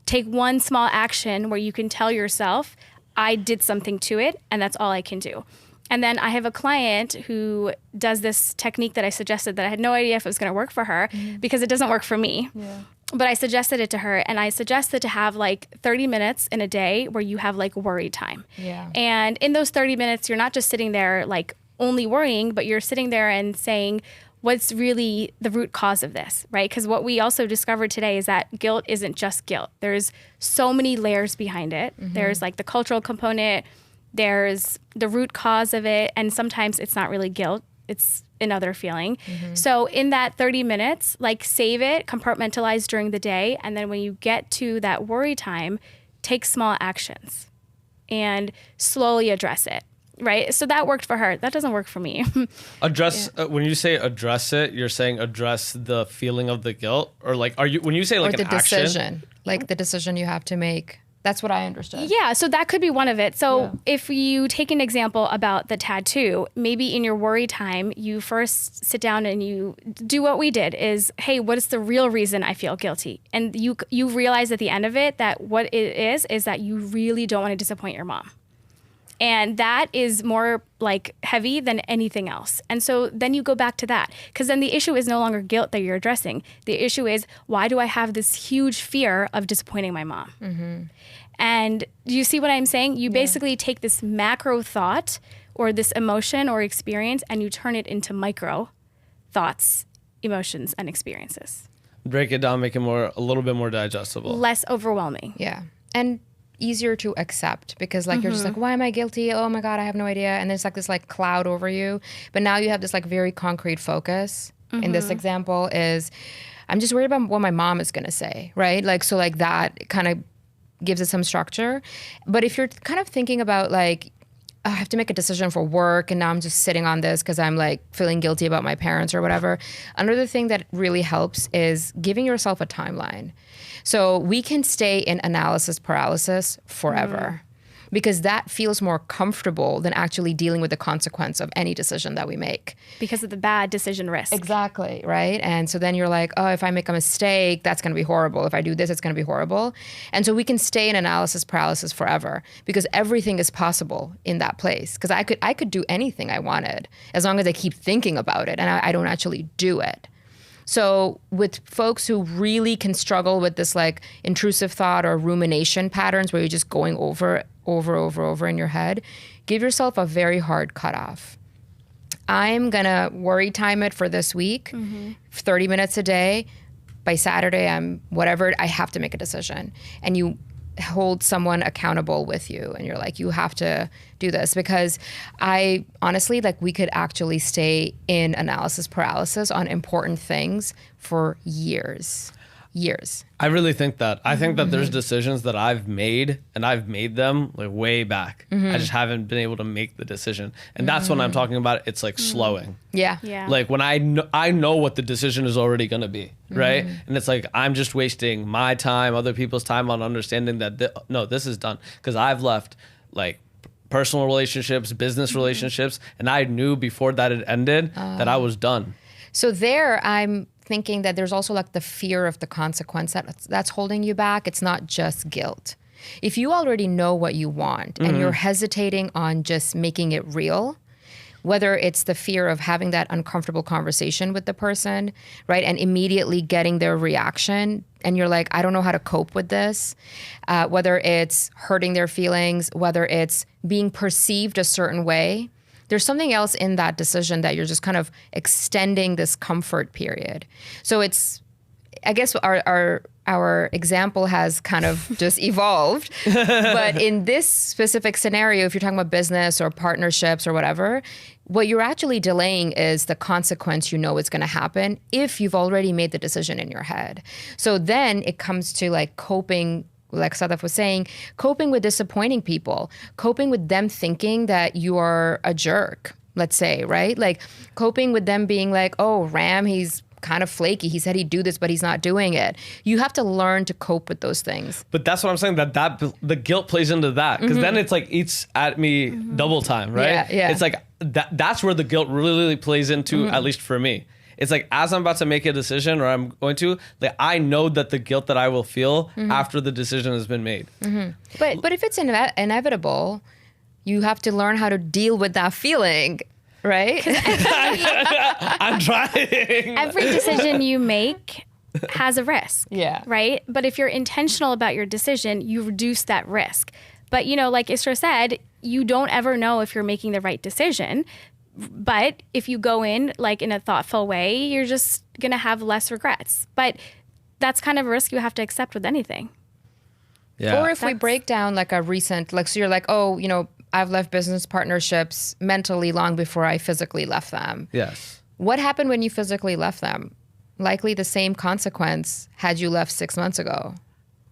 take one small action where you can tell yourself, I did something to it, and that's all I can do. And then I have a client who does this technique that I suggested that I had no idea if it was going to work for her because it doesn't work for me. Yeah. But I suggested it to her, and I suggested to have like 30 minutes in a day where you have like worry time. Yeah. And in those 30 minutes, you're not just sitting there like only worrying, but you're sitting there and saying, what's really the root cause of this, right? Because what we also discovered today is that guilt isn't just guilt. There's so many layers behind it. There's like the cultural component, there's the root cause of it, and sometimes it's not really guilt, it's another feeling. So in that 30 minutes, like save it, compartmentalize during the day, and then when you get to that worry time, take small actions and slowly address it. Right. So that worked for her. That doesn't work for me. Address when you say address it, you're saying address the feeling of the guilt, or like are you when you say like or the an action? decision, like the decision you have to make. That's what I understood. Yeah, so that could be one of it. So if you take an example about the tattoo, maybe in your worry time, you first sit down and you do what we did is, hey, what is the real reason I feel guilty? And you realize at the end of it that what it is that you really don't want to disappoint your mom. And that is more like heavy than anything else. And so then you go back to that, because then the issue is no longer guilt that you're addressing. The issue is, why do I have this huge fear of disappointing my mom? And do you see what I'm saying? You basically take this macro thought or this emotion or experience and you turn it into micro thoughts, emotions, and experiences. Break it down, make it a little bit more digestible. Less overwhelming. Yeah. And easier to accept, because like you're just like, why am I guilty? Oh my God, I have no idea. And there's like this like cloud over you. But now you have this like very concrete focus. In this example is, I'm just worried about what my mom is going to say, right? Like, so like that kind of gives it some structure. But if you're kind of thinking about like, oh, I have to make a decision for work and now I'm just sitting on this because I'm like feeling guilty about my parents or whatever. Another thing that really helps is giving yourself a timeline. So we can stay in analysis paralysis forever because that feels more comfortable than actually dealing with the consequence of any decision that we make. Because of the bad decision risk. Exactly, right? And so then you're like, oh, if I make a mistake, that's going to be horrible. If I do this, it's going to be horrible. And so we can stay in analysis paralysis forever because everything is possible in that place. Because I could do anything I wanted as long as I keep thinking about it and I don't actually do it. So with folks who really can struggle with this like intrusive thought or rumination patterns where you're just going over in your head, give yourself a very hard cutoff. I'm going to worry time it for this week, 30 minutes a day. By Saturday, I have to make a decision. And you hold someone accountable with you and you're like, you have to do this, because I honestly, like, we could actually stay in analysis paralysis on important things for years. I really think that. I think that there's decisions that I've made and I've made them like way back. I just haven't been able to make the decision. And that's when I'm talking about it's like slowing. Yeah. Like when I know what the decision is already going to be, right? And it's like I'm just wasting my time, other people's time on understanding that no, this is done, because I've left like personal relationships, business relationships, and I knew before that it ended that I was done. So there I'm thinking that there's also like the fear of the consequence that's holding you back. It's not just guilt. If you already know what you want and you're hesitating on just making it real, whether it's the fear of having that uncomfortable conversation with the person, right, and immediately getting their reaction, and you're like, I don't know how to cope with this, whether it's hurting their feelings, whether it's being perceived a certain way, there's something else in that decision that you're just kind of extending this comfort period. So it's, I guess our example has kind of just evolved. But in this specific scenario, if you're talking about business or partnerships or whatever, what you're actually delaying is the consequence you know is going to happen if you've already made the decision in your head. So then it comes to like coping, like Sadaf was saying, coping with disappointing people, coping with them thinking that you are a jerk, let's say, right? Like coping with them being like, oh, Ram, he's kind of flaky. He said he'd do this, but he's not doing it. You have to learn to cope with those things. But that's what I'm saying, that the guilt plays into that, because then it's like eats at me double time, right? Yeah. It's like that's where the guilt really plays into, at least for me. it's like as I'm about to make a decision or I'm going to, like I know that the guilt that I will feel after the decision has been made. But if it's inevitable, you have to learn how to deal with that feeling, right? I'm trying. Every decision you make has a risk. Yeah. Right? But if you're intentional about your decision, you reduce that risk. But, you know, like Israa said, you don't ever know if you're making the right decision. But if you go in like in a thoughtful way, you're just going to have less regrets. But that's kind of a risk you have to accept with anything. Yeah. Or if we break down like a recent, like, so you're like, oh, you know, I've left business partnerships mentally long before I physically left them. Yes. What happened when you physically left them? Likely the same consequence had you left 6 months ago.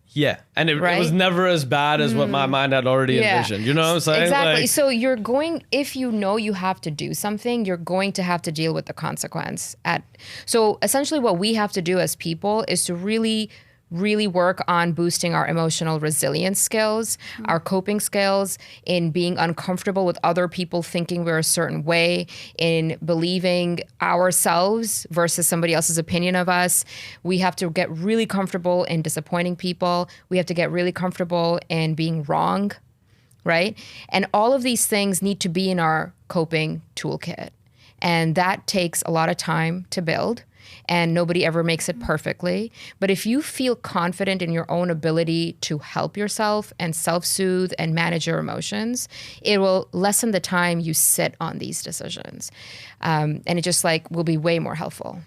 Yeah. And it Right? was never as bad as what my mind had already envisioned. You know what I'm saying? Exactly. Like, So you're going, if you know you have to do something, you're going to have to deal with the consequence. So essentially what we have to do as people is to really work on boosting our emotional resilience skills, our coping skills, in being uncomfortable with other people thinking we're a certain way, in believing ourselves versus somebody else's opinion of us. We have to get really comfortable in disappointing people. We have to get really comfortable in being wrong, right? And all of these things need to be in our coping toolkit. And that takes a lot of time to build. And nobody ever makes it perfectly. But if you feel confident in your own ability to help yourself and self-soothe and manage your emotions, it will lessen the time you sit on these decisions. And it just like will be way more helpful.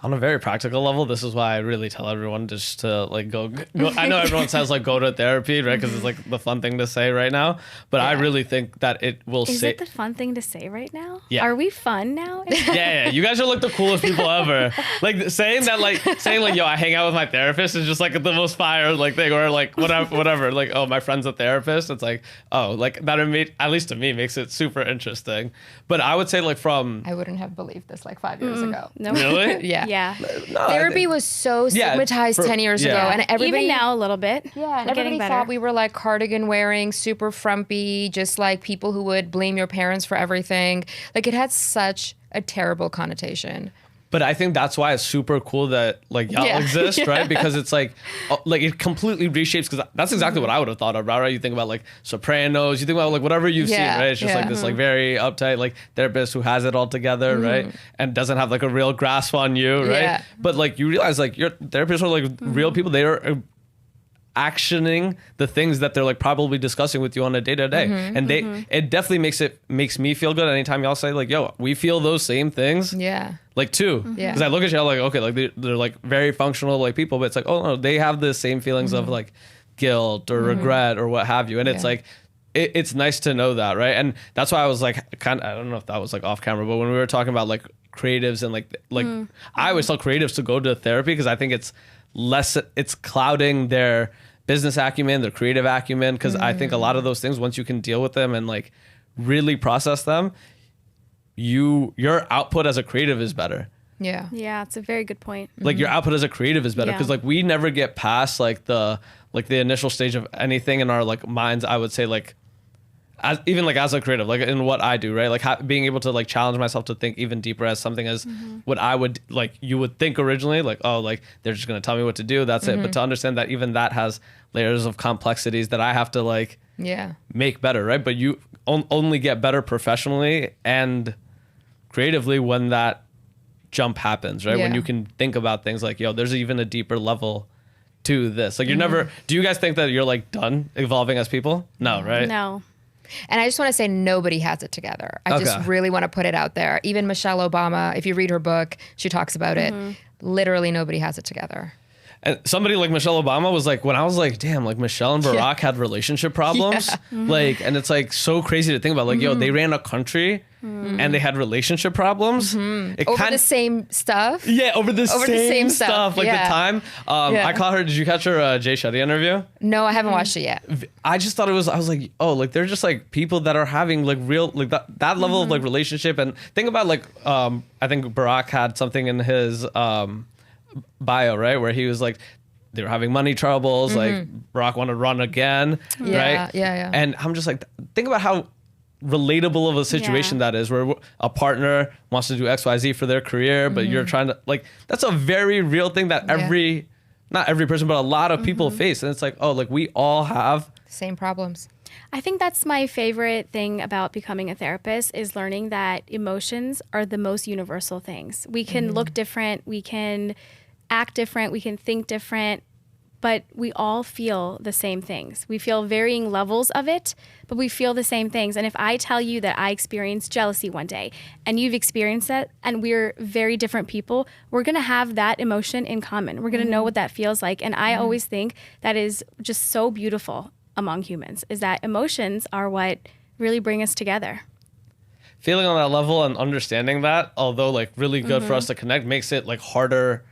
on a very practical level, this is why I really tell everyone just to like go. I know everyone says like go to therapy, right? Because it's like the fun thing to say right now. But I really think that it will Is it the fun thing to say right now? Yeah. Are we fun now? Yeah. You guys are like the coolest people ever. Like saying yo, I hang out with my therapist is just like the most fire like thing, or like whatever. Like, oh, my friend's a therapist. It's like, oh, like that at least to me makes it super interesting. But I would say like I wouldn't have believed this like 5 years ago. No. Really? Yeah. Yeah. No, Therapy was so stigmatized 10 years ago. And everybody, Even now a little bit. yeah, and We're everybody getting better. thought we were like cardigan wearing, super frumpy, just like people who would blame your parents for everything. Like it had such a terrible connotation. But I think that's why it's super cool that like y'all exist, right? Because it's like it completely reshapes. Because that's exactly what I would have thought about, right? You think about like Sopranos, you think about like whatever you've seen, right? It's just like this like very uptight like therapist who has it all together, right? And doesn't have like a real grasp on you, right? Yeah. But like you realize like your therapists are like real people. They are actioning the things that they're like probably discussing with you on a day-to-day, and it definitely makes me feel good anytime y'all say like, yo, we feel those same things. Yeah. Like too, because I look at y'all like, okay, like they're like very functional like people, but it's like, oh no, they have the same feelings of like guilt or regret or what have you, and it's like it's nice to know that, right? And that's why I was like I don't know if that was like off camera, but when we were talking about like creatives and like I always tell creatives to go to therapy because I think it's clouding their business acumen, their creative acumen, because I think a lot of those things, once you can deal with them and like really process them, your output as a creative is better. Yeah. Yeah, it's a very good point. Like your output as a creative is better because Yeah. like we never get past like the initial stage of anything in our like minds. I would say like as a creative, like in what I do, right? Like being able to like challenge myself to think even deeper as something as what I would like you would think originally, like, oh, like they're just gonna tell me what to do, that's it. But to understand that even that has layers of complexities that I have to like make better, right? But you only get better professionally and creatively when that jump happens, right? When you can think about things like, yo, there's even a deeper level to this. Like you're never, do you guys think that you're like done evolving as people? No, right? No. And I just want to say nobody has it together. I just really want to put it out there. Even Michelle Obama, if you read her book, she talks about it. Literally nobody has it together. And somebody like Michelle Obama was like, when I was like, damn, like Michelle and Barack had relationship problems. Like, and it's like so crazy to think about. Like, yo, they ran a country and they had relationship problems. Over the same stuff. Yeah, over the same stuff. Like the time. I caught her. Did you catch her Jay Shetty interview? No, I haven't watched it yet. I just thought I was like, oh, like they're just like people that are having like real, like that level of like relationship. And think about like, I think Barack had something in his bio, right? Where he was like, they were having money troubles. Like Barack wanted to run again. Right. Yeah. And I'm just like, think about how relatable of a situation that is, where a partner wants to do XYZ for their career, but you're trying to, like, that's a very real thing that not every person, but a lot of people face. And it's like, oh, like, we all have Same problems. I think that's my favorite thing about becoming a therapist is learning that emotions are the most universal things. We can look different, we can act different, we can think different, but we all feel the same things. We feel varying levels of it, but we feel the same things. And if I tell you that I experienced jealousy one day and you've experienced that and we're very different people, we're going to have that emotion in common. We're going to know what that feels like. And I always think that is just so beautiful among humans, is that emotions are what really bring us together. feeling on that level and understanding that, although like really good for us to connect, makes it like harder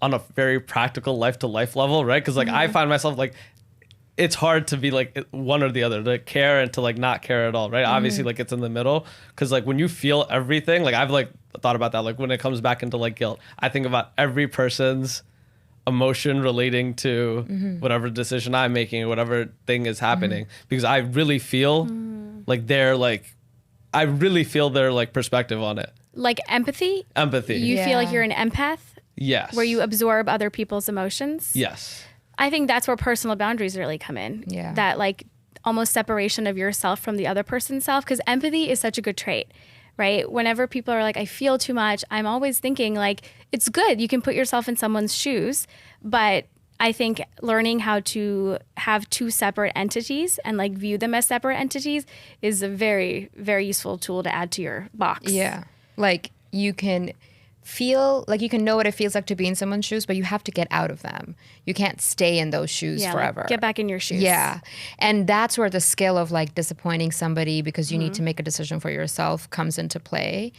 on a very practical life to life level, right? Because like I find myself like, it's hard to be like one or the other, to care and to like not care at all, right? Obviously, like it's in the middle, because like when you feel everything, like I've like thought about that, like when it comes back into like guilt, I think about every person's emotion relating to whatever decision I'm making or whatever thing is happening, because I really feel like they're like, I really feel their like perspective on it. Like empathy? Empathy. You feel like you're an empath? Yes. Where you absorb other people's emotions? Yes. I think that's where personal boundaries really come in. Yeah. That like almost separation of yourself from the other person's self, because empathy is such a good trait, right? Whenever people are like, I feel too much, I'm always thinking like, it's good. You can put yourself in someone's shoes, but I think learning how to have two separate entities and like view them as separate entities is a very, very useful tool to add to your box. Yeah. Like you can feel like you can know what it feels like to be in someone's shoes, but you have to get out of them. You can't stay in those shoes forever. Like get back in your shoes. Yeah. And that's where the skill of like disappointing somebody because you need to make a decision for yourself comes into play.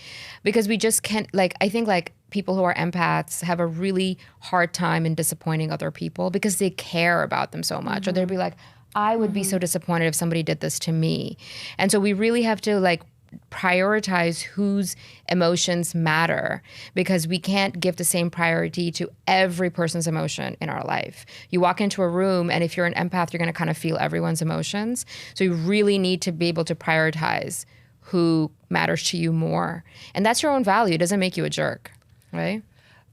Because we just can't, like, I think like people who are empaths have a really hard time in disappointing other people because they care about them so much. Or they'll be like, I would be so disappointed if somebody did this to me. And so we really have to like prioritize whose emotions matter, because we can't give the same priority to every person's emotion in our life. You walk into a room and if you're an empath, you're going to kind of feel everyone's emotions. So you really need to be able to prioritize who matters to you more. And that's your own value. It doesn't make you a jerk, right?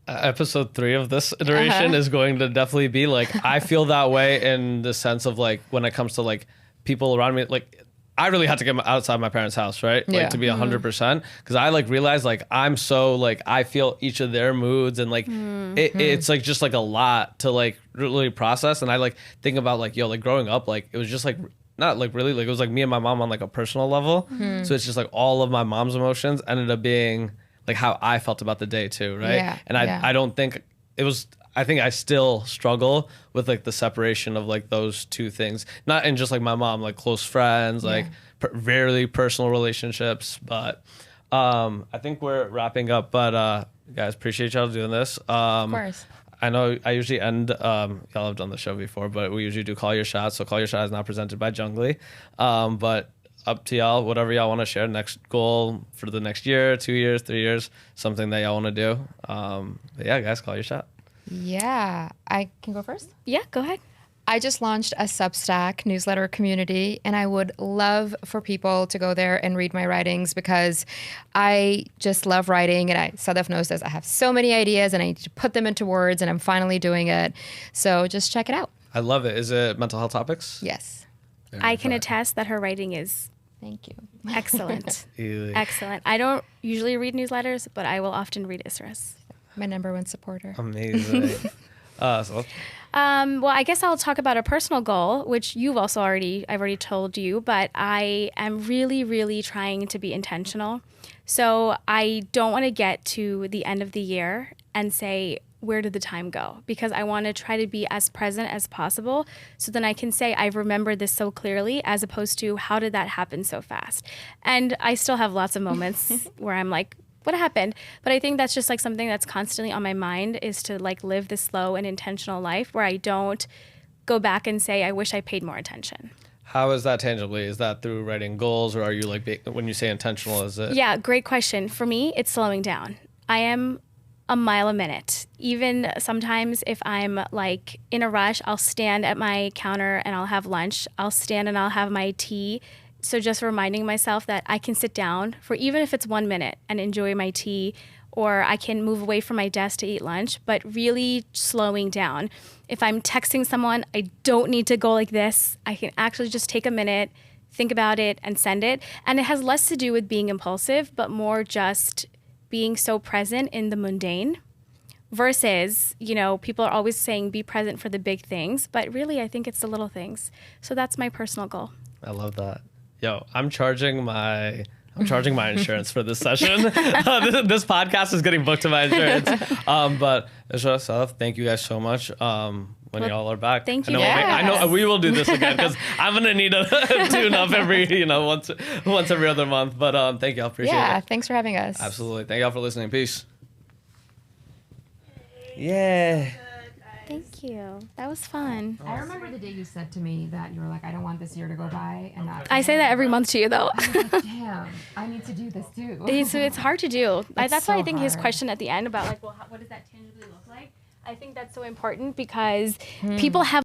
Episode 3 of this iteration is going to definitely be like, I feel that way in the sense of like, when it comes to like people around me, like I really had to get outside my parents' house, right? Like to be 100%. Because I like realized like I'm so like I feel each of their moods and like it's like just like a lot to like really process. And I like think about like, yo, like growing up, like it was just like not like really like it was like me and my mom on like a personal level. So it's just like all of my mom's emotions ended up being like how I felt about the day too, right? Yeah, and I don't think it was. I think I still struggle with like the separation of like those two things, not in just like my mom, like close friends, like very personal relationships. But I think we're wrapping up. But guys, appreciate y'all doing this. Of course. I know I usually end. Y'all have done the show before, but we usually do Call Your Shot. So Call Your Shot is not presented by Jungly, but up to y'all. Whatever y'all want to share. Next goal for the next year, 2 years, 3 years, something that y'all want to do. But yeah, guys, call your shot. Yeah. I can go first? Yeah, go ahead. I just launched a Substack newsletter community, and I would love for people to go there and read my writings because I just love writing. And Sadaf knows this. I have so many ideas and I need to put them into words, and I'm finally doing it. So just check it out. I love it. Is it mental health topics? Yes. I can attest that her writing is Thank you. excellent. Easy. Excellent. I don't usually read newsletters, but I will often read Isra's. My #1 supporter. Amazing. So Well, I guess I'll talk about a personal goal, which I've already told you, but I am really, really trying to be intentional. So I don't want to get to the end of the year and say, where did the time go? Because I want to try to be as present as possible. So then I can say, I remember this so clearly, as opposed to how did that happen so fast? And I still have lots of moments where I'm like, what happened? But I think that's just like something that's constantly on my mind, is to like live this slow and intentional life where I don't go back and say, I wish I paid more attention. how is that tangibly? Is that through writing goals, or are you like, when you say intentional, is it? Yeah, great question. For me, it's slowing down. I am a mile a minute. Even sometimes if I'm like in a rush, I'll stand at my counter and I'll have lunch. I'll stand and I'll have my tea, So just reminding myself that I can sit down for even if it's 1 minute and enjoy my tea, or I can move away from my desk to eat lunch, but really slowing down. If I'm texting someone, I don't need to go like this. I can actually just take a minute, think about it, and send it. And it has less to do with being impulsive, but more just being so present in the mundane. Versus, people are always saying be present for the big things, but really I think it's the little things. So that's my personal goal. I love that. Yo, I'm charging my insurance for this session. This podcast is getting booked to my insurance. But Israa, Sadaf, thank you guys so much. When y'all are back, thank you. I know we will do this again because I'm gonna need a tune-up every once every other month. But thank y'all, appreciate it. Yeah, thanks for having us. Absolutely, thank y'all for listening. Peace. Yeah. Thank you. That was fun. I remember the day you said to me that you were like, I don't want this year to go by. And I say that every month to you, though. Damn, I need to do this too. It's hard to do. That's why so I think his hard. question at the end about, like, well, what does that tangibly look like? I think that's so important because people have